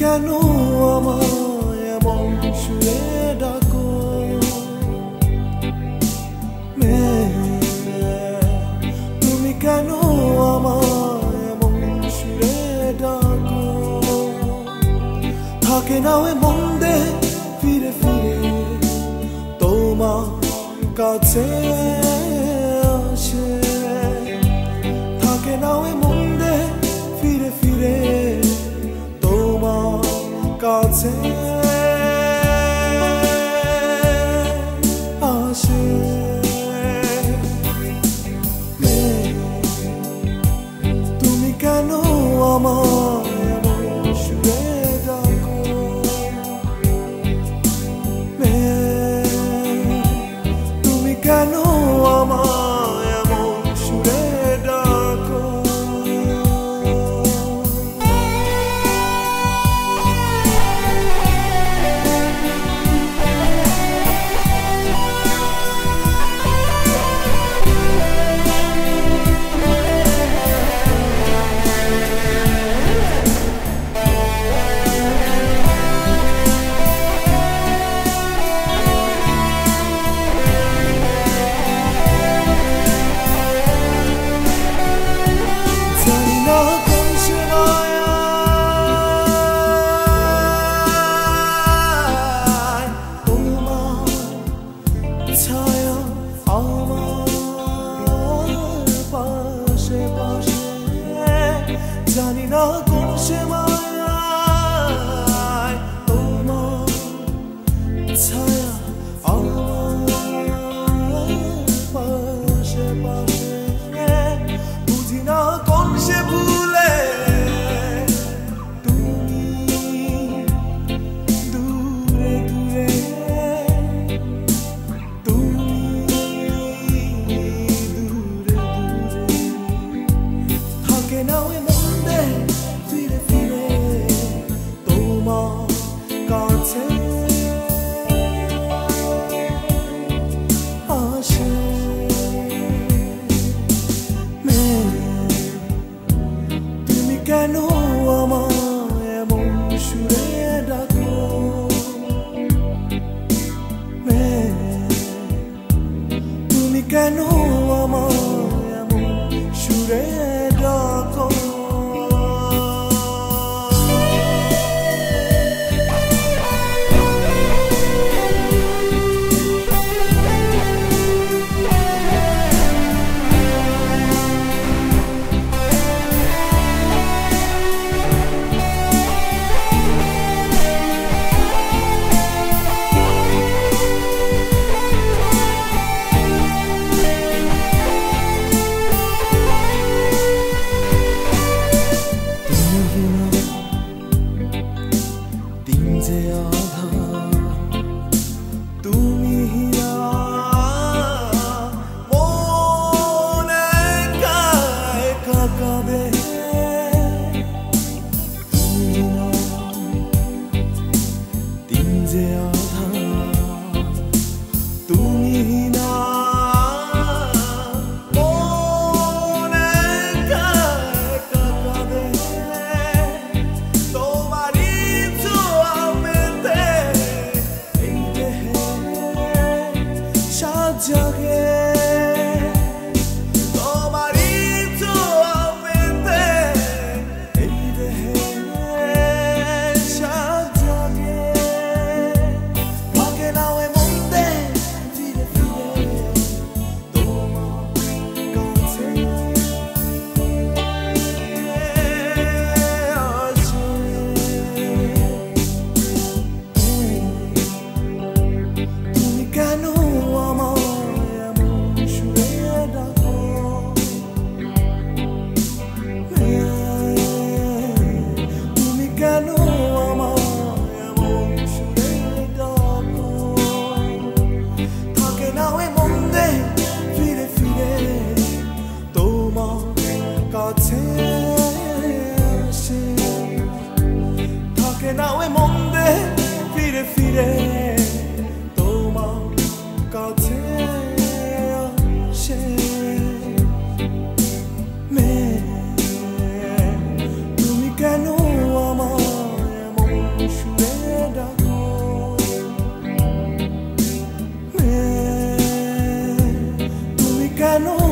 কেন আমায় এমন সুরে ডাকো তুমি কেন আমায় এমন সুরে ডাকো থাকে না ওই মন্দে ফিরে ফিরে তোমার কাছে আসে থাকে না ওই মন্দে ফিরে ফিরে তোমার কাছে আসে তুমি কেন আমায় এমন সুরে ডাকো তুমি কেন আমায় এমন সুরে ডাকো ছায়া আমার পাশে পাশে জানি না কোন সময় তোমার ছায়া আমার পাশে পাশে বুঝি না কোন সে ভুলে তুমি দূরে দূরে কাছে আসে তুমি কেন আমায় এমন সুরে ডাকো তুমি কেন আমায় এমন সুরে ডাকো যে আধার তুমি হিয়া মনে একা কাঁদে তুমি না দিন যে আধার তুমি না মনে একা কাঁদে জাগে তোমারই ছোঁয়াতে এই দেহে সাত জাগে থাকে না ওই মন্দে ফিরে ফিরে তোমার কাছে আসে তুমি কেন আমার কেন আমায় এমন সুরে ডাকো থাকে না ওই মন্দে ফিরে ফিরে তোমার কাছে আসে থাকে না ওই মন্দে ফিরে ফিরে তোমার কাছে আসে তুমি কেন আমায় কেন